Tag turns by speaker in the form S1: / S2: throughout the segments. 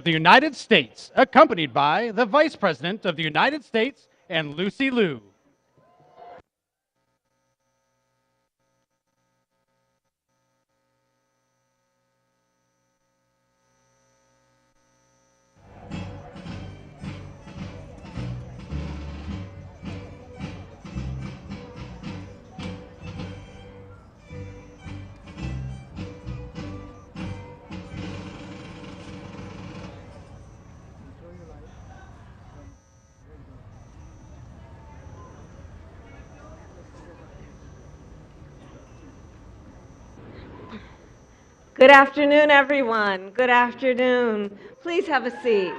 S1: of the United States, accompanied by the Vice President of the United States and Lucy Liu.
S2: Good afternoon, everyone. Good afternoon. Please have a seat.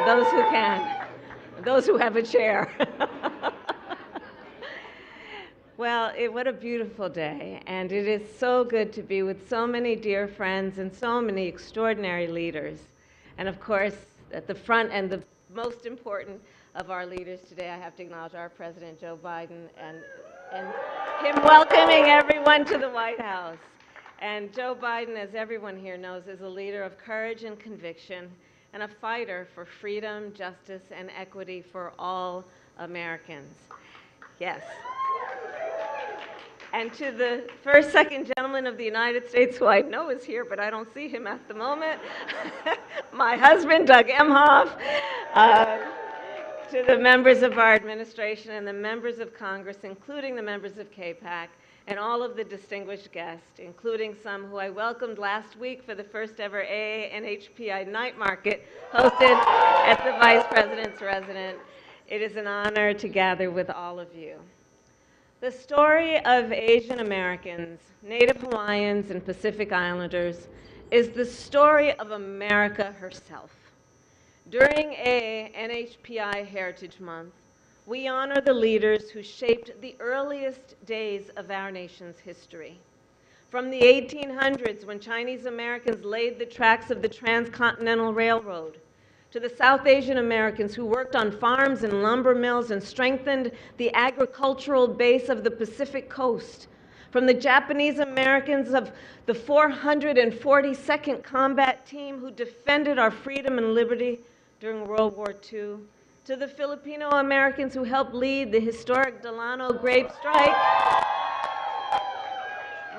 S2: Those who can. Those who have a chair. Well, what a beautiful day. And it is so good to be with so many dear friends and so many extraordinary leaders. And of course, at the front and the most important of our leaders today, I have to acknowledge our President, Joe Biden, and him welcoming everyone to the White House. And Joe Biden, as everyone here knows, is a leader of courage and conviction and a fighter for freedom, justice, and equity for all Americans. Yes. And to the first, second gentleman of the United States, who I know is here, but I don't see him at the moment, my husband, Doug Emhoff, to the members of our administration and the members of Congress, including the members of KBAK, and all of the distinguished guests, including some who I welcomed last week for the first ever AANHPI night market hosted at the Vice President's residence. It is an honor to gather with all of you. The story of Asian Americans, Native Hawaiians, and Pacific Islanders is the story of America herself. During AANHPI Heritage Month, we honor the leaders who shaped the earliest days of our nation's history. From the 1800s, when Chinese Americans laid the tracks of the Transcontinental Railroad, to the South Asian Americans who worked on farms and lumber mills and strengthened the agricultural base of the Pacific Coast, from the Japanese Americans of the 442nd Combat Team who defended our freedom and liberty during World War II, to the Filipino Americans who helped lead the historic Delano Grape Strike,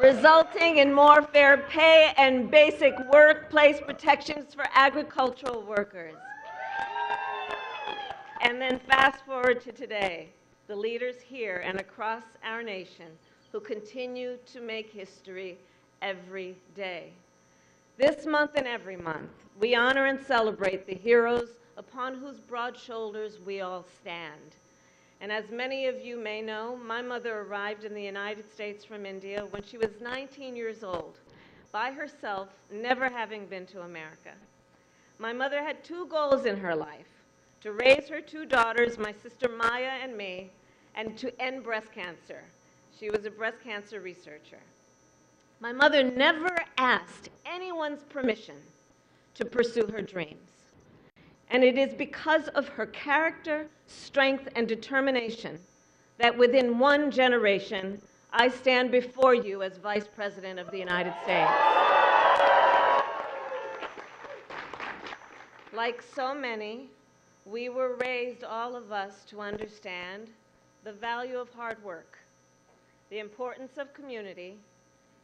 S2: resulting in more fair pay and basic workplace protections for agricultural workers. And then fast forward to today, the leaders here and across our nation who continue to make history every day. This month and every month, we honor and celebrate the heroes upon whose broad shoulders we all stand. And as many of you may know, my mother arrived in the United States from India when she was 19 years old, by herself, never having been to America. My mother had two goals in her life: to raise her two daughters, my sister Maya and me, and to end breast cancer. She was a breast cancer researcher. My mother never asked anyone's permission to pursue her dreams. And it is because of her character, strength, and determination that within one generation, I stand before you as Vice President of the United States. Like so many, we were raised, all of us, to understand the value of hard work, the importance of community,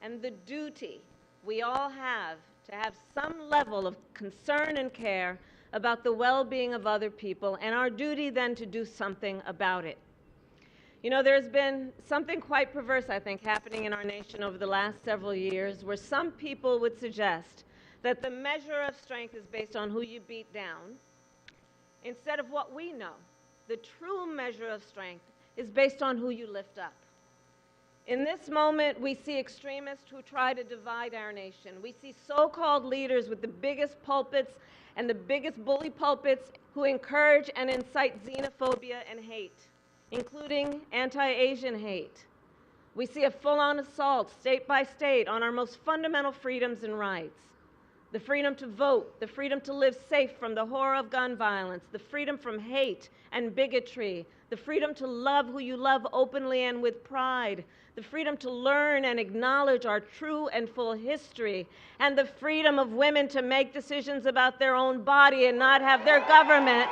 S2: and the duty we all have to have some level of concern and care about the well-being of other people, and our duty then to do something about it. You know, there's been something quite perverse, I think, happening in our nation over the last several years, where some people would suggest that the measure of strength is based on who you beat down, instead of what we know. The true measure of strength is based on who you lift up. In this moment, we see extremists who try to divide our nation. We see so-called leaders with the biggest pulpits and the biggest bully pulpits who encourage and incite xenophobia and hate, including anti-Asian hate. We see a full-on assault, state by state, on our most fundamental freedoms and rights. the freedom to vote, the freedom to live safe from the horror of gun violence, the freedom from hate and bigotry, the freedom to love who you love openly and with pride, the freedom to learn and acknowledge our true and full history, and the freedom of women to make decisions about their own body and not have their government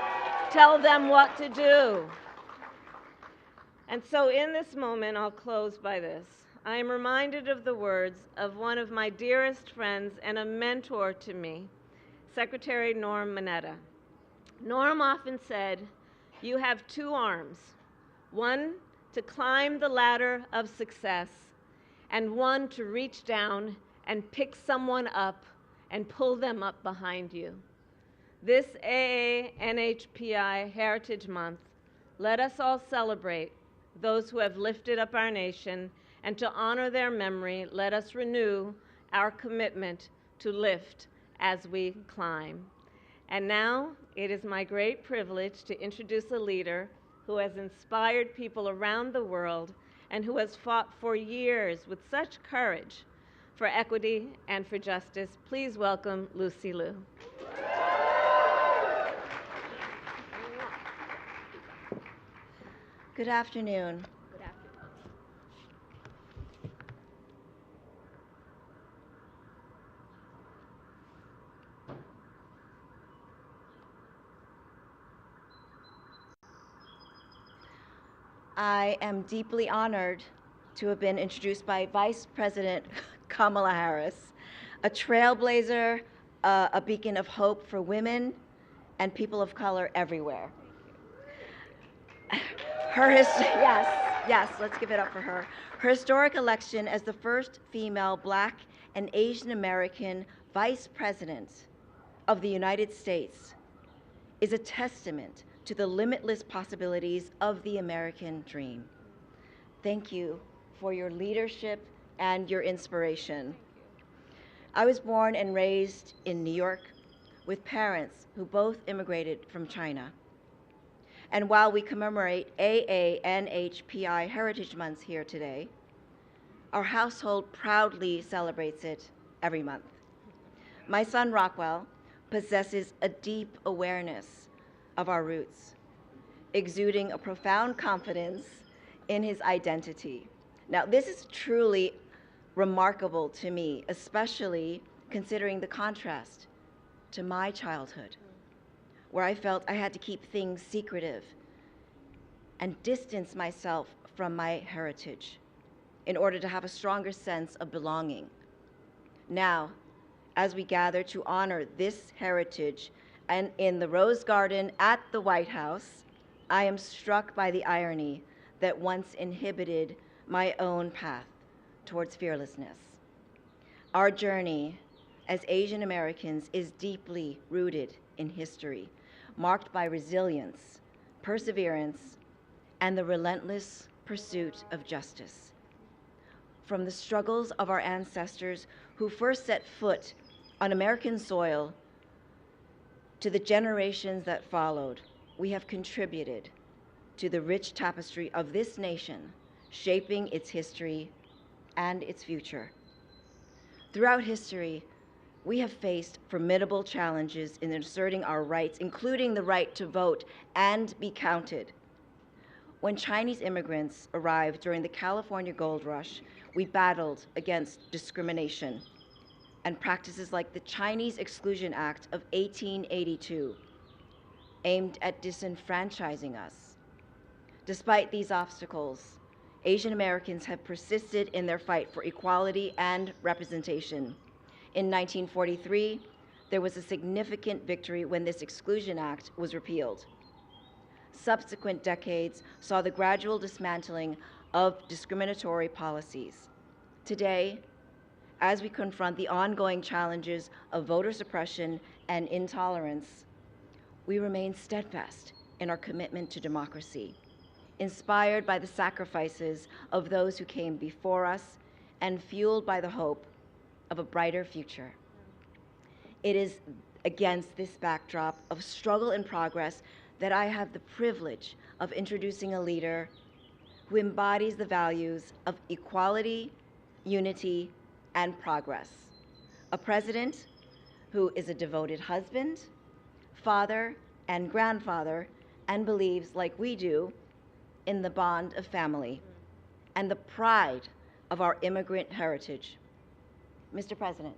S2: tell them what to do. And so in this moment, I'll close by this. I am reminded of the words of one of my dearest friends and a mentor to me, Secretary Norm Mineta. Norm often said, "You have two arms, one to climb the ladder of success, and one to reach down and pick someone up and pull them up behind you." This AANHPI Heritage Month, let us all celebrate those who have lifted up our nation, and to honor their memory, let us renew our commitment to lift as we climb. And now, it is my great privilege to introduce a leader who has inspired people around the world and who has fought for years with such courage for equity and for justice. Please welcome Lucy Liu.
S3: Good afternoon.
S2: Good afternoon.
S3: I am deeply honored to have been introduced by Vice President Kamala Harris, a trailblazer, a beacon of hope for women and people of color everywhere. Yes, let's give it up for her. Her historic election as the first female Black and Asian American Vice President of the United States is a testament to the limitless possibilities of the American dream. Thank you for your leadership and your inspiration. I was born and raised in New York with parents who both immigrated from China. And while we commemorate AANHPI Heritage Month here today, our household proudly celebrates it every month. My son Rockwell possesses a deep awareness of our roots, exuding a profound confidence in his identity. Now, this is truly remarkable to me, especially considering the contrast to my childhood, where I felt I had to keep things secretive and distance myself from my heritage in order to have a stronger sense of belonging. Now, as we gather to honor this heritage and in the Rose Garden at the White House, I am struck by the irony that once inhibited my own path towards fearlessness. Our journey as Asian Americans is deeply rooted in history, marked by resilience, perseverance, and the relentless pursuit of justice. From the struggles of our ancestors who first set foot on American soil to the generations that followed, we have contributed to the rich tapestry of this nation, shaping its history and its future. Throughout history, we have faced formidable challenges in asserting our rights, including the right to vote and be counted. When Chinese immigrants arrived during the California Gold Rush, we battled against discrimination and practices like the Chinese Exclusion Act of 1882, aimed at disenfranchising us. Despite these obstacles, Asian Americans have persisted in their fight for equality and representation. In 1943, there was a significant victory when this Exclusion Act was repealed. Subsequent decades saw the gradual dismantling of discriminatory policies. Today, as we confront the ongoing challenges of voter suppression and intolerance, we remain steadfast in our commitment to democracy, inspired by the sacrifices of those who came before us and fueled by the hope of a brighter future. It is against this backdrop of struggle and progress that I have the privilege of introducing a leader who embodies the values of equality, unity, and progress. A president who is a devoted husband, father, and grandfather, and believes, like we do, in the bond of family and the pride of our immigrant heritage. Mr. President,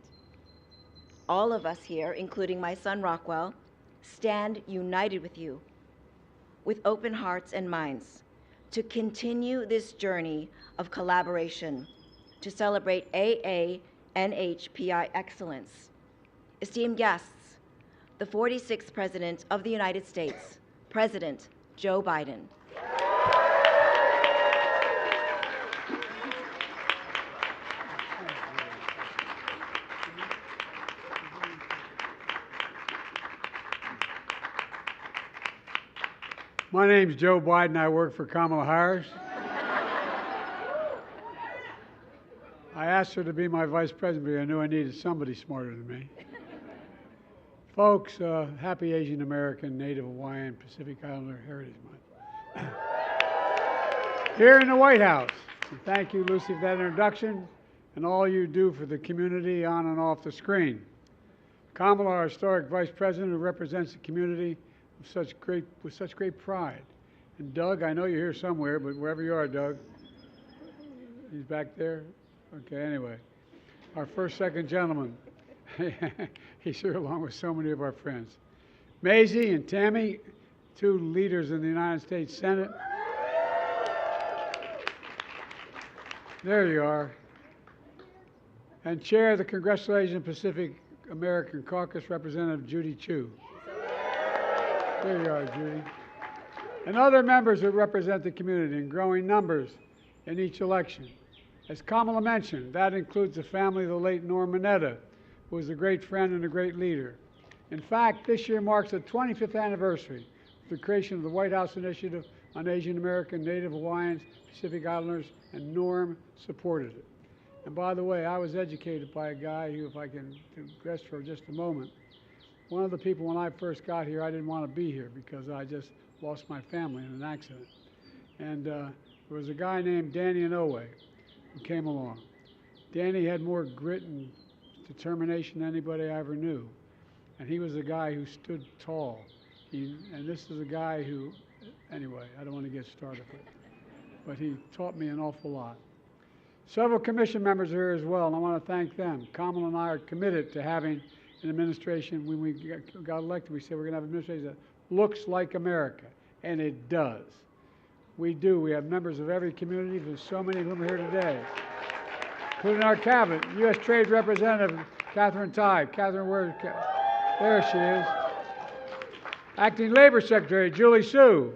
S3: all of us here, including my son Rockwell, stand united with you, with open hearts and minds, to continue this journey of collaboration to celebrate AANHPI excellence. Esteemed guests, the 46th President of the United States, President Joe Biden.
S4: My name's Joe Biden. I work for Kamala Harris. I asked her to be my vice president because I knew I needed somebody smarter than me. Folks, happy Asian American, Native Hawaiian, Pacific Islander Heritage Month. Here in the White House. And thank you, Lucy, for that introduction and all you do for the community on and off the screen. Kamala, our historic vice president who represents the community with such great pride. And Doug, I know you're here somewhere, but wherever you are, Doug, he's back there? Okay, anyway. Our first, second gentleman. He's here along with so many of our friends. Maisie and Tammy, two leaders in the United States Senate. There you are. And Chair of the Congressional Asian Pacific American Caucus, Representative Judy Chu. There you are, Judy. And other members who represent the community in growing numbers in each election. As Kamala mentioned, that includes the family of the late Norm Mineta, who was a great friend and a great leader. In fact, this year marks the 25th anniversary of the creation of the White House Initiative on Asian American, Native Hawaiians, Pacific Islanders, and Norm supported it. And by the way, I was educated by a guy who, if I can digress for just a moment, one of the people when I first got here, I didn't want to be here because I just lost my family in an accident. And there was a guy named Danny Inouye who came along. Danny had more grit and determination than anybody I ever knew. And he was a guy who stood tall. And this is a guy who, anyway, I don't want to get started with it, but he taught me an awful lot. Several commission members are here as well, and I want to thank them. Kamala and I are committed to having an administration. When we got elected, we said we're going to have an administration that looks like America, and it does. We do. We have members of every community. There's so many of them here today, including our cabinet. U.S. Trade Representative Catherine Tai. Catherine, where? There she is. Acting Labor Secretary Julie Su.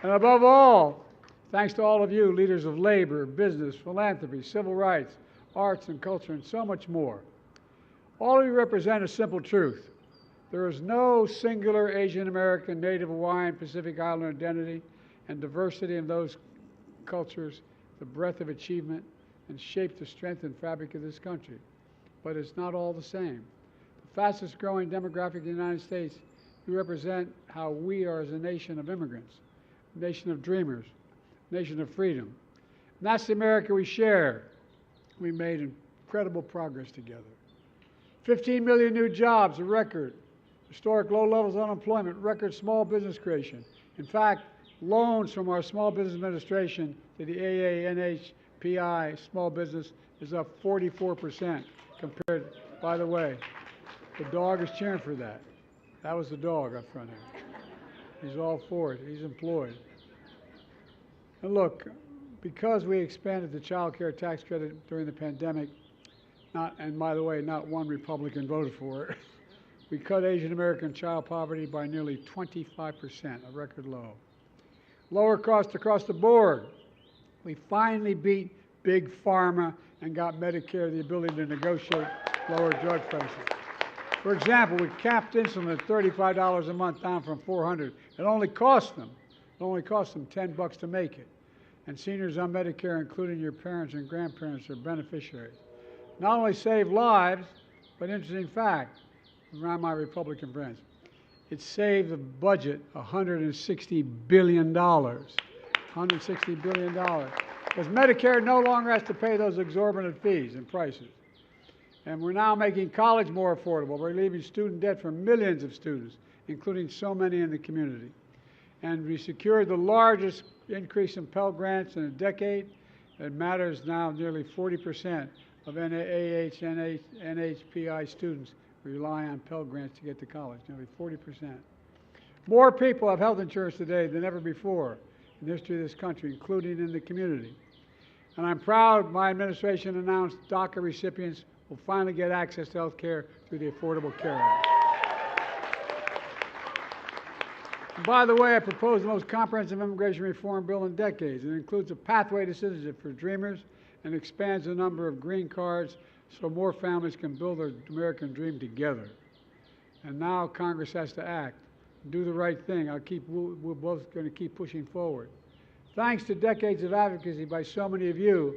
S4: And above all, thanks to all of you, leaders of labor, business, philanthropy, civil rights, arts and culture, and so much more. All of you represent a simple truth. There is no singular Asian American, Native Hawaiian, Pacific Islander identity, and diversity in those cultures, the breadth of achievement, and shape the strength and fabric of this country. But it's not all the same. The fastest growing demographic in the United States, you represent how we are as a nation of immigrants, a nation of dreamers, a nation of freedom. And that's the America we share. We made incredible progress together. 15 million new jobs, a record. Historic low levels of unemployment, record small business creation. In fact, loans from our Small Business Administration to the AANHPI small business is up 44% compared, by the way, the dog is cheering for that. That was the dog up front here. He's all for it. He's employed. And look, because we expanded the child care tax credit during the pandemic, and by the way, not one Republican voted for it, we cut Asian American child poverty by nearly 25%, a record low. Lower costs across the board. We finally beat Big Pharma and got Medicare the ability to negotiate lower drug prices. For example, we capped insulin at $35 a month, down from $400. It only cost them $10 to make it. And seniors on Medicare, including your parents and grandparents, are beneficiaries. Not only save lives, but interesting fact, around my Republican friends, it saved the budget $160 billion. $160 billion. Because Medicare no longer has to pay those exorbitant fees and prices. And we're now making college more affordable. We're relieving student debt for millions of students, including so many in the community. And we secured the largest increase in Pell Grants in a decade. It matters now nearly 40% of AANHPI students rely on Pell Grants to get to college, nearly 40%. More people have health insurance today than ever before in the history of this country, including in the community. And I'm proud my administration announced DACA recipients will finally get access to health care through the Affordable Care Act. And by the way, I propose the most comprehensive immigration reform bill in decades. It includes a pathway to citizenship for dreamers and expands the number of green cards so more families can build their American dream together. And now Congress has to act, do the right thing. We're both going to keep pushing forward. Thanks to decades of advocacy by so many of you,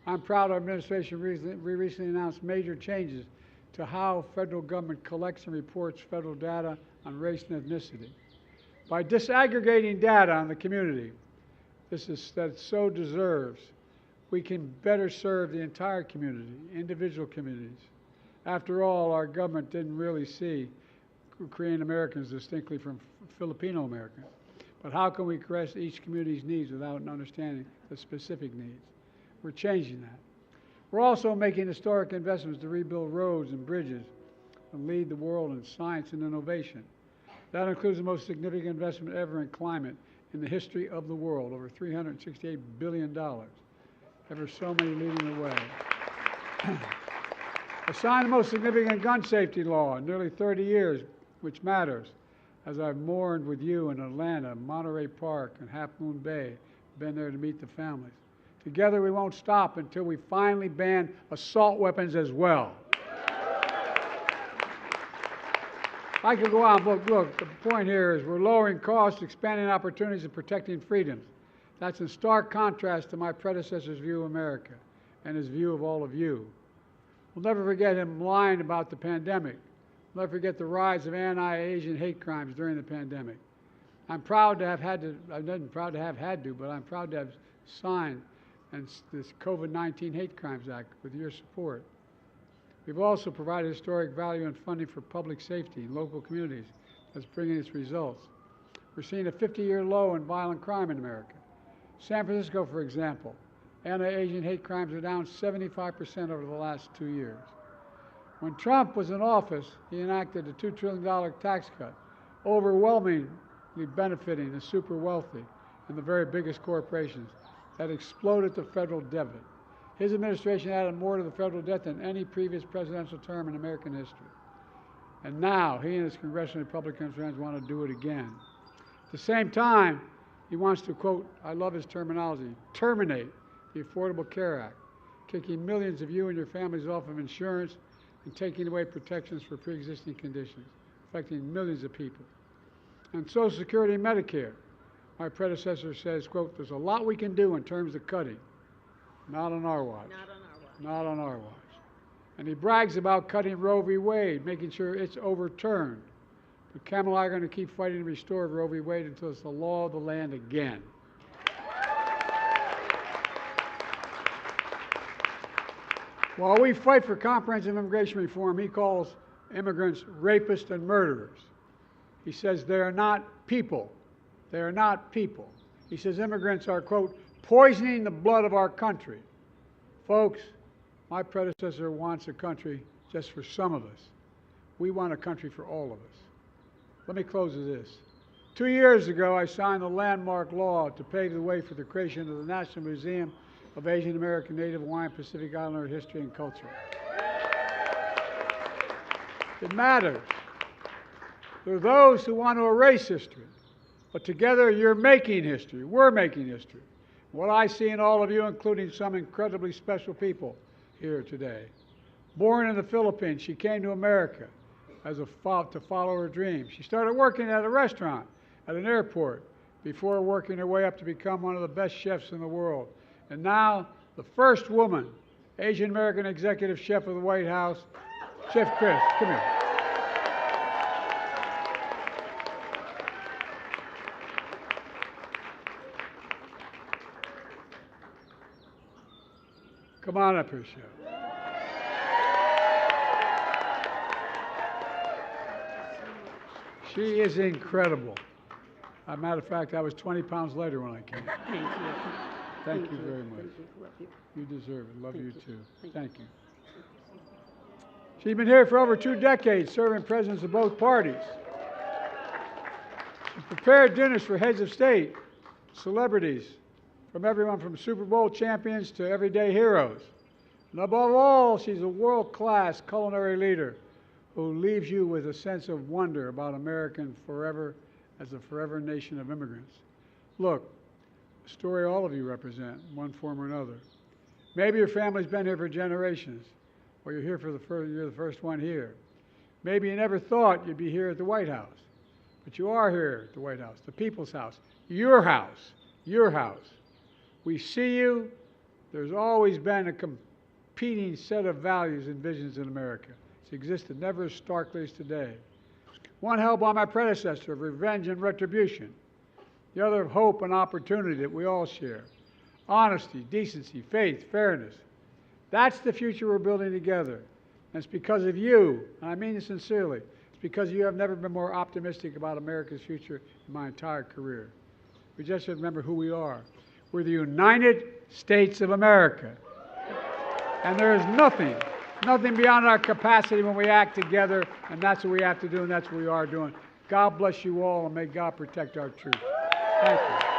S4: I'm proud our administration recently announced major changes to how federal government collects and reports federal data on race and ethnicity. By disaggregating data on the community, that so deserves, we can better serve the entire community, individual communities. After all, our government didn't really see Korean Americans distinctly from Filipino Americans. But how can we address each community's needs without understanding the specific needs? We're changing that. We're also making historic investments to rebuild roads and bridges and lead the world in science and innovation. That includes the most significant investment ever in climate in the history of the world, over $368 billion. Ever so many leading the way. I signed the most significant gun safety law in nearly 30 years, which matters, as I've mourned with you in Atlanta, Monterey Park, and Half Moon Bay, been there to meet the families. Together we won't stop until we finally ban assault weapons as well. I could go on, but look, the point here is we're lowering costs, expanding opportunities, and protecting freedoms. That's in stark contrast to my predecessor's view of America and his view of all of you. We'll never forget him lying about the pandemic. We'll never forget the rise of anti-Asian hate crimes during the pandemic. I'm proud to have had to, I'm proud to have had to, but I'm proud to have signed this COVID-19 Hate Crimes Act with your support. We've also provided historic value and funding for public safety in local communities that's bringing its results. We're seeing a 50-year low in violent crime in America. San Francisco, for example, anti-Asian hate crimes are down 75% over the last 2 years. When Trump was in office, he enacted a $2 trillion tax cut, overwhelmingly benefiting the super wealthy and the very biggest corporations that exploded the federal debt. His administration added more to the federal debt than any previous presidential term in American history. And now he and his congressional Republican friends want to do it again. At the same time, he wants to, quote, I love his terminology, terminate the Affordable Care Act, kicking millions of you and your families off of insurance and taking away protections for pre-existing conditions, affecting millions of people. And Social Security and Medicare, my predecessor says, quote, there's a lot we can do in terms of cutting. Not on our watch.
S2: Not on our watch.
S4: Not on our watch. And he brags about cutting Roe v. Wade, making sure it's overturned. But Kamala and I are going to keep fighting to restore Roe v. Wade until it's the law of the land again. While we fight for comprehensive immigration reform, he calls immigrants rapists and murderers. He says they are not people. They are not people. He says immigrants are, quote, poisoning the blood of our country. Folks, my predecessor wants a country just for some of us. We want a country for all of us. Let me close with this. 2 years ago, I signed a landmark law to pave the way for the creation of the National Museum of Asian American, Native Hawaiian, Pacific Islander History and Culture. It matters. There are those who want to erase history, but together you're making history. We're making history. What I see in all of you, including some incredibly special people here today. Born in the Philippines, she came to America to follow her dreams. She started working at a restaurant at an airport before working her way up to become one of the best chefs in the world. And now, the first woman, Asian American executive chef of the White House, Chef Chris. Come here. Come on up here, Chef. She is incredible. As a matter of fact, I was 20 pounds lighter when I came.
S5: Thank you.
S4: Thank you very much.
S5: Thank you. Love you.
S4: You deserve it. Love you too. Thank you.
S5: you.
S4: She's been here for over 2 decades, serving presidents of both parties. She's prepared dinners for heads of state, celebrities, from everyone from Super Bowl champions to everyday heroes. And above all, she's a world-class culinary leader who leaves you with a sense of wonder about American forever as a forever nation of immigrants. Look, the story all of you represent, in one form or another. Maybe your family's been here for generations, or you're here for you're the first one here. Maybe you never thought you'd be here at the White House, but you are here at the White House, the people's house, your house, your house. We see you. There's always been a competing set of values and visions in America. It's existed never as starkly as today. One held by my predecessor of revenge and retribution, the other of hope and opportunity that we all share. Honesty, decency, faith, fairness. That's the future we're building together. And it's because of you, and I mean it sincerely, it's because you have never been more optimistic about America's future in my entire career. We just remember who we are. We're the United States of America. And there is nothing beyond our capacity when we act together, and that's what we have to do, and that's what we are doing. God bless you all, and may God protect our troops. Thank you.